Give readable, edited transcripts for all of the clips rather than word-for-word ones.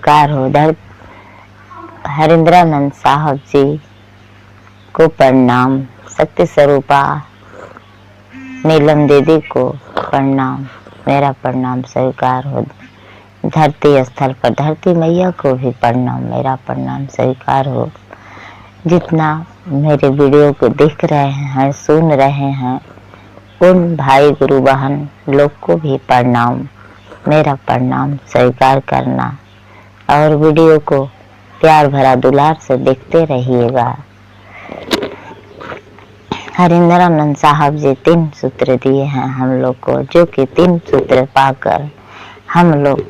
स्वीकार हो। हरिंद्रानंद साहब जी को प्रणाम। शक्ति स्वरूपा नीलम दीदी को प्रणाम। मेरा प्रणाम स्वीकार हो। धरती स्थल पर धरती मैया को भी प्रणाम। मेरा प्रणाम स्वीकार हो। जितना मेरे वीडियो को देख रहे हैं, सुन रहे हैं, उन भाई गुरु बहन लोग को भी प्रणाम। मेरा प्रणाम स्वीकार करना और वीडियो को प्यार भरा दुलार से देखते रहिएगा। हरिंद्रानंद साहब जी 3 सूत्र दिए हैं हम लोग को, जो कि 3 सूत्र पाकर हम लोग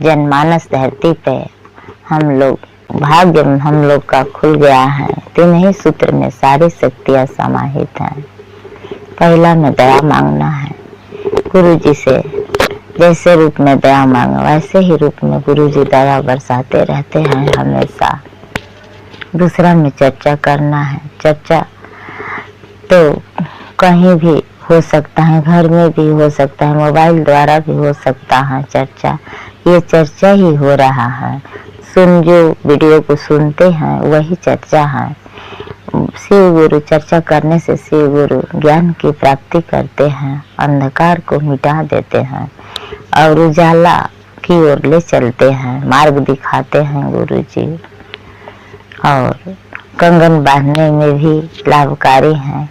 जनमानस धरती पे हम लोग भाग्य हम लोग का खुल गया है। 3 ही सूत्र में सारी शक्तियाँ समाहित हैं। पहला में दया मांगना है गुरु जी से। जैसे रूप में दया मांगे वैसे ही रूप में गुरु जी दया बरसाते रहते हैं हमेशा। दूसरा में चर्चा करना है। चर्चा तो कहीं भी हो सकता है, घर में भी हो सकता है, मोबाइल द्वारा भी हो सकता है चर्चा। ये चर्चा ही हो रहा है। जो वीडियो को सुनते हैं वही चर्चा है। शिव गुरु चर्चा करने से शिव गुरु ज्ञान की प्राप्ति करते हैं, अंधकार को मिटा देते हैं और उजाला की ओर ले चलते हैं, मार्ग दिखाते हैं गुरु जी। और कंगन बांधने में भी लाभकारी हैं।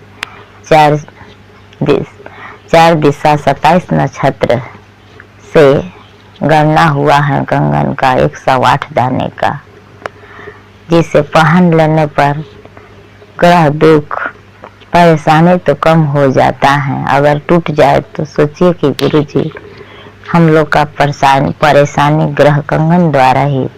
4 दिशा 27 नक्षत्र से गणना हुआ है कंगन का 108 दाने का, जिसे पहन लेने पर ग्रह दुख परेशानी तो कम हो जाता है। अगर टूट जाए तो सोचिए कि गुरु जी हम लोग का परेशानी ग्रह कंगन द्वारा ही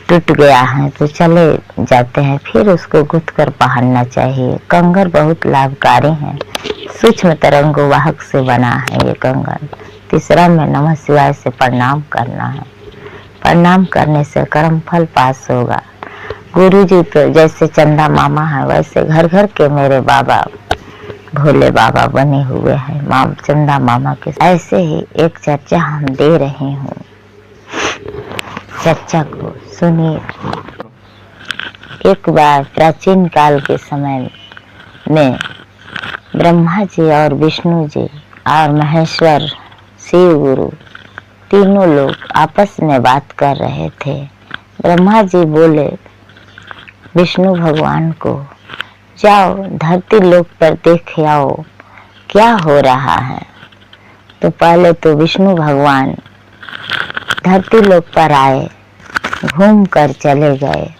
टूट गया है तो चले जाते हैं, फिर उसको गुथ कर पहनना चाहिए। कंगन बहुत लाभकारी है। सूक्ष्म तरंगो वाहक से बना है ये कंगन। तीसरा में नमः शिवाय से प्रणाम करना है। प्रणाम करने से कर्म फल पास होगा। गुरु जी तो जैसे चंदा मामा है वैसे घर घर के मेरे बाबा भोले बाबा बने हुए हैं। चंदा मामा के ऐसे ही एक चर्चा हम दे रहे हूँ। चर्चा को सुनिए। एक बार प्राचीन काल के समय में ब्रह्मा जी और विष्णु जी और महेश्वर शिव गुरु तीनों लोग आपस में बात कर रहे थे। ब्रह्मा जी बोले विष्णु भगवान को, जाओ धरती लोक पर देख आओ क्या हो रहा है। तो पहले तो विष्णु भगवान धरती लोक पर आए, घूम कर चले गए।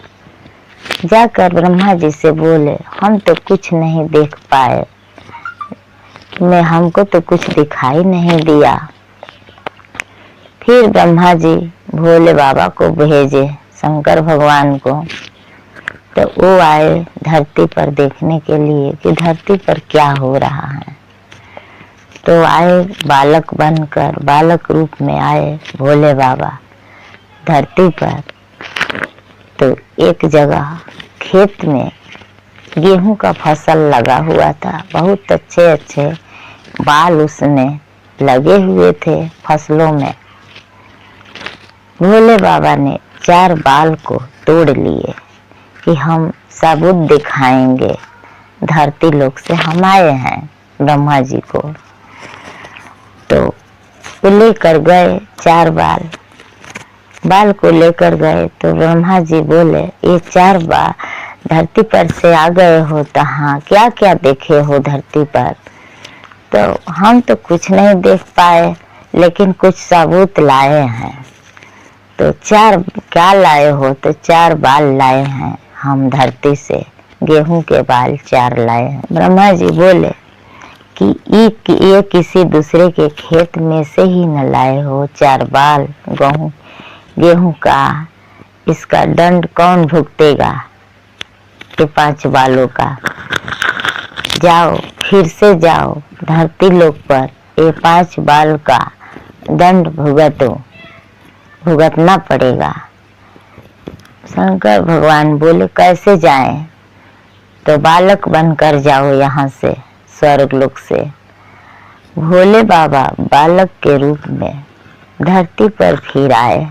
जाकर ब्रह्मा जी से बोले हम तो कुछ नहीं देख पाए, हमको तो कुछ दिखाई नहीं दिया। फिर ब्रह्मा जी भोले बाबा को भेजे, शंकर भगवान को, तो वो आए धरती पर देखने के लिए कि धरती पर क्या हो रहा है। तो आए बालक बनकर, बालक रूप में आए भोले बाबा धरती पर। तो एक जगह खेत में गेहूं का फसल लगा हुआ था। बहुत अच्छे अच्छे बाल उसमें लगे हुए थे फसलों में। भोले बाबा ने 4 बाल को तोड़ लिए कि हम सबूत दिखाएंगे, धरती लोक से हम आए हैं ब्रह्मा जी को। तो लेकर गए 4 बाल को लेकर गए। तो ब्रह्मा जी बोले ये 4 बाल धरती पर से आ गए हो तो हाँ क्या क्या देखे हो धरती पर। तो हम तो कुछ नहीं देख पाए लेकिन कुछ सबूत लाए हैं। तो 4 क्या लाए हो। तो 4 बाल लाए हैं हम धरती से, गेहूं के बाल 4 लाए हैं। ब्रह्मा जी बोले कि ये किसी दूसरे के खेत में से ही न लाए हो 4 बाल गेहूं का। इसका दंड कौन भुगतेगा ये 5 बालों का। जाओ फिर से जाओ धरती लोक पर ये 5 बाल का दंड भुगतना पड़ेगा। शंकर भगवान बोले कैसे जाएं। तो बालक बनकर जाओ यहाँ से स्वर्ग लोक से। भोले बाबा बालक के रूप में धरती पर फिर आए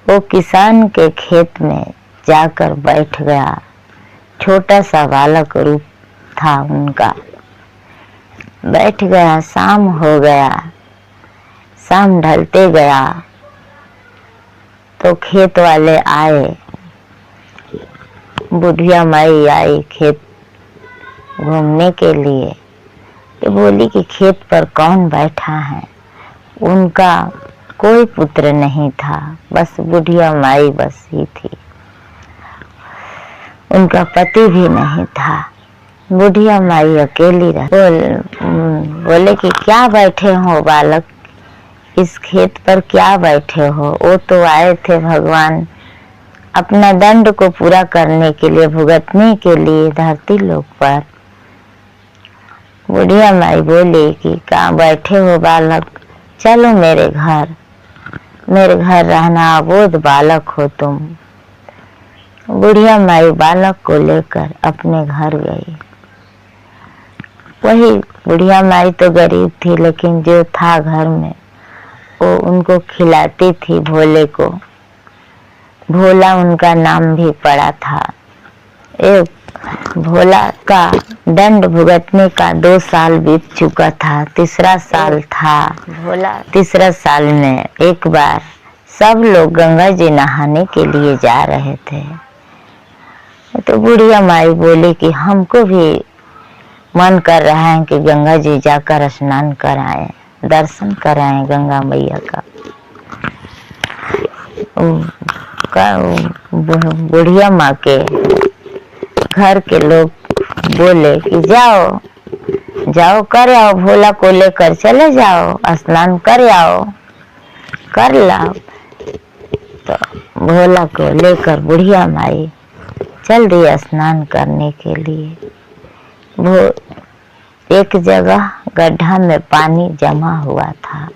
वो किसान के खेत में जाकर बैठ गया। छोटा सा बालक रूप था उनका। बैठ गया, शाम हो गया। शाम ढलते गया तो खेत वाले आए, बुढ़िया माई आई खेत घूमने के लिए। तो बोली कि खेत पर कौन बैठा है। उनका कोई पुत्र नहीं था, बस बुढ़िया माई बस ही थी। उनका पति भी नहीं था। बुढ़िया माई अकेली बोले कि क्या बैठे हो बालक, इस खेत पर क्या बैठे हो। वो तो आए थे भगवान अपना दंड को पूरा करने के लिए, भुगतने के लिए धरती लोक पर। बुढ़िया माई बोली कि कहाँ बैठे हो बालक, चलो मेरे घर रहना, अबोध बालक हो तुम। बुढ़िया माई बालक को लेकर अपने घर गई। वही बुढ़िया माई तो गरीब थी, लेकिन जो था घर में वो उनको खिलाती थी भोले को। भोला उनका नाम भी पड़ा था। एक भोला का दंड भुगतने का 2 साल बीत चुका था, तीसरा साल था। भोला तीसरा साल में एक बार सब लोग गंगा जी नहाने के लिए जा रहे थे। तो बुढ़िया माई बोली कि हमको भी मन कर रहा है कि गंगा जी जाकर स्नान कराएं, दर्शन कराएं गंगा मैया का। बुढ़िया माँ के घर के लोग बोले कि जाओ कर आओ, भोला को लेकर चले जाओ, स्नान कर आओ, कर लाओ। तो भोला को लेकर बुढ़िया माई चल दी स्नान करने के लिए। वो एक जगह गड्ढा में पानी जमा हुआ था,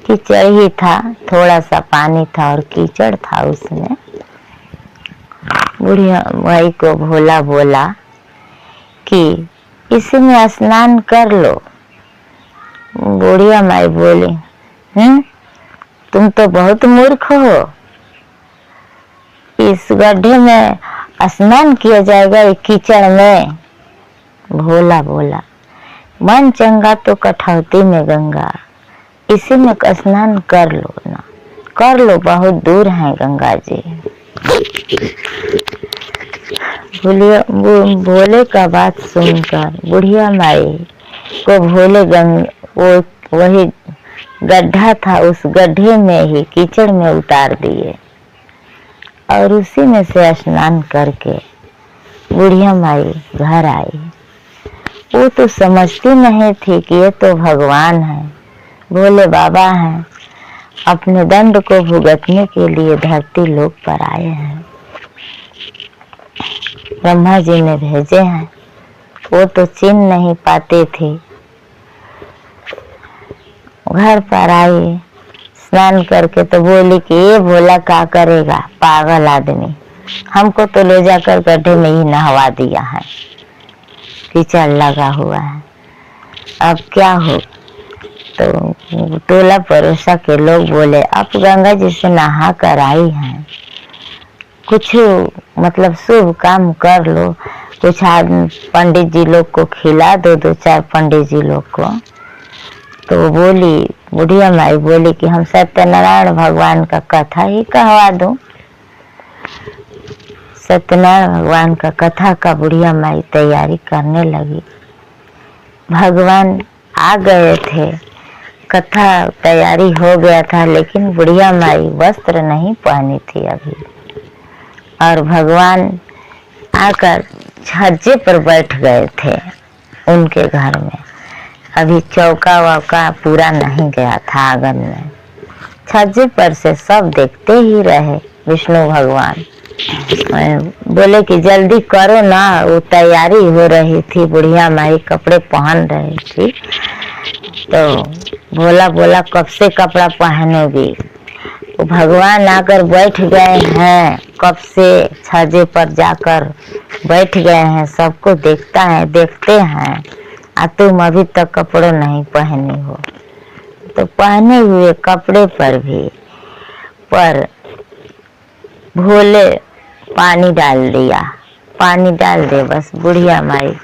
कीचड़ ही था, थोड़ा सा पानी था और कीचड़ था उसमें। बुढ़िया माई को भोला बोला कि इसमें स्नान कर लो। बुढ़िया माई बोली तुम तो बहुत मूर्ख हो, इस गड्ढे में स्नान किया जाएगा एक कीचड़ में। भोला बोला मन चंगा तो कठौती में गंगा, इसी में स्नान कर लो ना, कर लो, बहुत दूर है गंगा जी। भोले का बात सुनकर बुढ़िया माई को वो वही गड्ढा था, उस गड्ढे में ही कीचड़ में उतार दिए और उसी में से स्नान करके बुढ़िया माई घर आई। वो तो समझती नहीं थी कि ये तो भगवान है, भोले बाबा हैं, अपने दंड को भुगतने के लिए धरती लोक पर आए हैं, ब्रह्मा जी ने भेजे हैं। वो तो चिन्ह नहीं पाते थे। घर पर आई, स्नान करके तो बोली कि ये भोला क्या करेगा, पागल आदमी, हमको तो ले जाकर गड्ढे में ही नहवा दिया है, कीचड़ लगा हुआ है, अब क्या हो। तो टोला पड़ोसा के लोग बोले अब गंगा जी से नहा कर आई हैं, कुछ मतलब शुभ काम कर लो, कुछ पंडित जी लोग को खिला दो, 2-4 पंडित जी लोग को। तो बोली बुढ़िया माई बोली कि हम सत्यनारायण भगवान का कथा ही कहवा दूं। सत्यनारायण भगवान का कथा का बुढ़िया माई तैयारी करने लगी। भगवान आ गए थे, कथा तैयारी हो गया था, लेकिन बुढ़िया माई वस्त्र नहीं पहनी थी अभी। और भगवान आकर छज्जे पर बैठ गए थे उनके घर में। अभी चौका वौका पूरा नहीं गया था आंगन में। छज्जे पर से सब देखते ही रहे। विष्णु भगवान बोले कि जल्दी करो ना, वो तैयारी हो रही थी, बुढ़िया माई कपड़े पहन रही थी। तो बोला कब से कपड़ा पहनोगी। वो भगवान आकर बैठ गए हैं, कब से छज्जे पर जाकर बैठ गए हैं, सबको देखते हैं। तुम अभी तक कपड़े नहीं पहने हो। तो पहने हुए कपड़े पर भी पर भोले पानी डाल दिया, पानी डाल दे बस बुढ़िया माई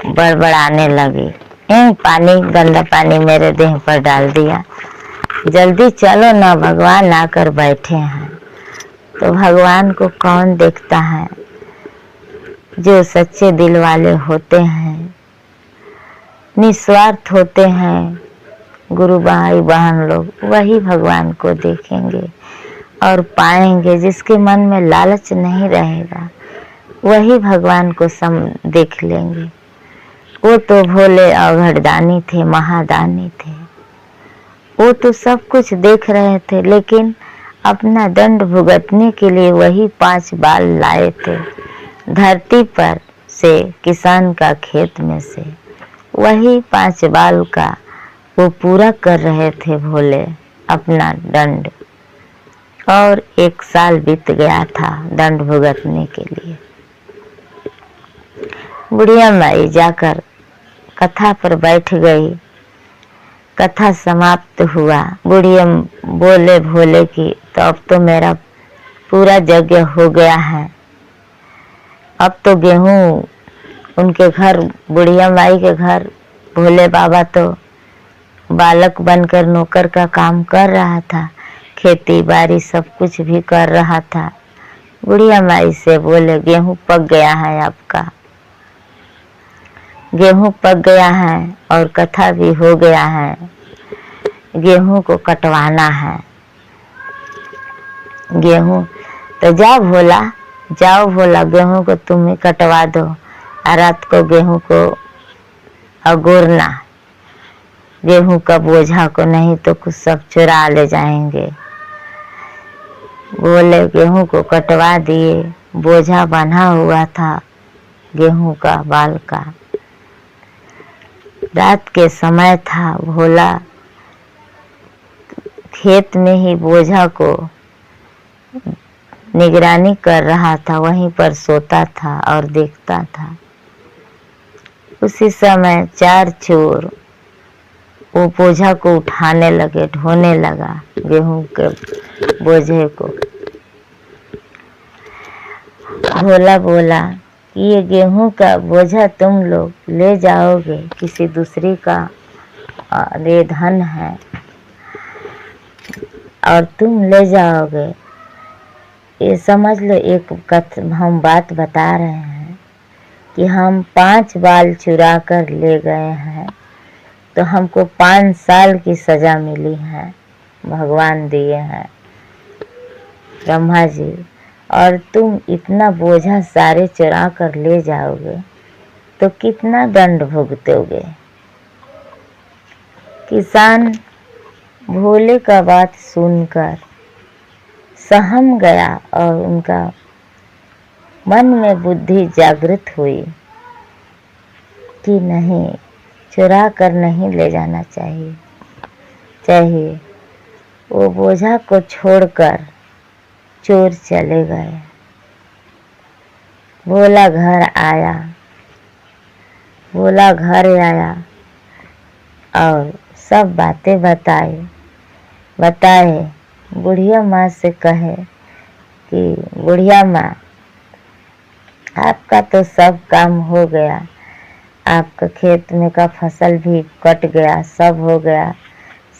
बड़बड़ाने लगी, पानी गंदा पानी मेरे देह पर डाल दिया, जल्दी चलो ना, भगवान आकर बैठे हैं। तो भगवान को कौन देखता है? जो सच्चे दिल वाले होते हैं, निस्वार्थ होते हैं, गुरु भाई बहन लोग, वही भगवान को देखेंगे और पाएंगे। जिसके मन में लालच नहीं रहेगा वही भगवान को देख लेंगे। वो तो भोले अवघड़दानी थे, महादानी थे, वो तो सब कुछ देख रहे थे, लेकिन अपना दंड भुगतने के लिए वही 5 बाल लाए थे धरती पर से, किसान का खेत में से। वही 5 बाल का वो पूरा कर रहे थे भोले अपना दंड, और 1 साल बीत गया था दंड भुगतने के लिए। बुढ़िया माई जाकर कथा पर बैठ गई। कथा समाप्त हुआ। बुढ़िया बोले भोले की, तो अब तो मेरा पूरा यज्ञ हो गया है, अब तो गेहूं उनके घर, बुढ़िया माई के घर भोले बाबा तो बालक बनकर नौकर का काम कर रहा था, खेती बाड़ी सब कुछ भी कर रहा था। बुढ़िया माई से बोले, गेहूं पक गया है आपका, गेहूं पक गया है और कथा भी हो गया है, गेहूं को कटवाना है। गेहूं तो जाओ भोला गेहूं को तुम ही कटवा दो, और रात को गेहूं को अगोरना, गेहूं का बोझा को, नहीं तो कुछ सब चुरा ले जाएंगे। बोले गेहूं को कटवा दिए, बोझा बंधा हुआ था गेहूं का बाल का। रात के समय था, भोला खेत में ही बोझा को निगरानी कर रहा था, वहीं पर सोता था और देखता था। उसी समय 4 चोर वो बोझा को उठाने लगे, ढोने लगा गेहूं के बोझे को। भोला बोला, ये गेहूं का बोझा तुम लोग ले जाओगे, किसी दूसरी का ये धन है और तुम ले जाओगे। ये समझ लो, एक हम बात बता रहे हैं कि हम 5 बाल चुरा कर ले गए हैं, तो हमको 5 साल की सजा मिली है, भगवान दिए हैं ब्रह्मा जी, और तुम इतना बोझा सारे चुरा कर ले जाओगे तो कितना दंड भुगतोगे। किसान भोले का बात सुनकर सहम गया और उनका मन में बुद्धि जागृत हुई कि नहीं, चुरा कर नहीं ले जाना चाहिए। वो बोझा को छोड़कर चोर चले गए। भोला घर आया और सब बातें बताए। बुढ़िया माँ से कहे कि बुढ़िया माँ, आपका तो सब काम हो गया, आपका खेत में का फसल भी कट गया, सब हो गया,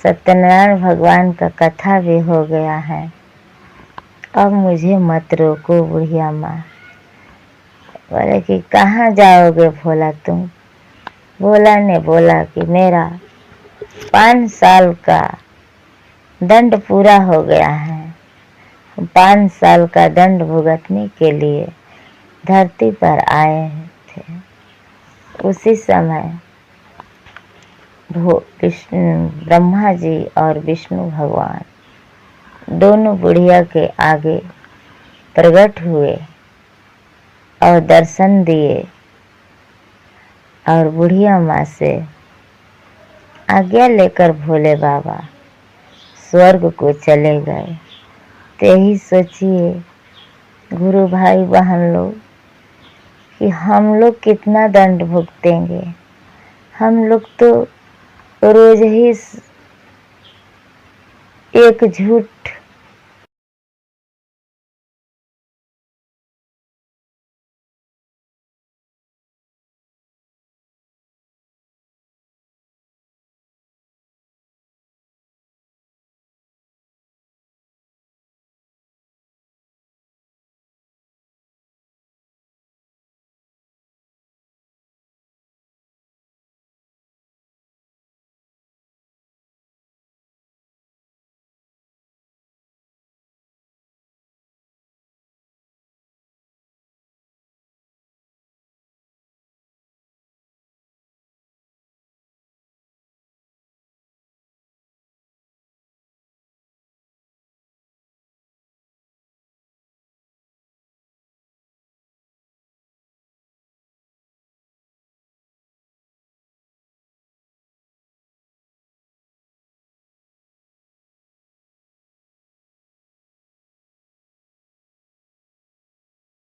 सत्यनारायण भगवान का कथा भी हो गया है, अब मुझे मत रोको बुढ़िया माँ। बोले कि कहाँ जाओगे भोला तुम? भोला ने बोला कि मेरा 5 साल का दंड पूरा हो गया है, 5 साल का दंड भुगतने के लिए धरती पर आए थे। उसी समय ब्रह्मा जी और विष्णु भगवान दोनों बुढ़िया के आगे प्रकट हुए और दर्शन दिए और बुढ़िया माँ से आज्ञा लेकर भोले बाबा स्वर्ग को चले गए। तो यही सोचिए गुरु भाई बहन लोग कि हम लोग कितना दंड भुगतेंगे। हम लोग तो रोज ही एक झूठ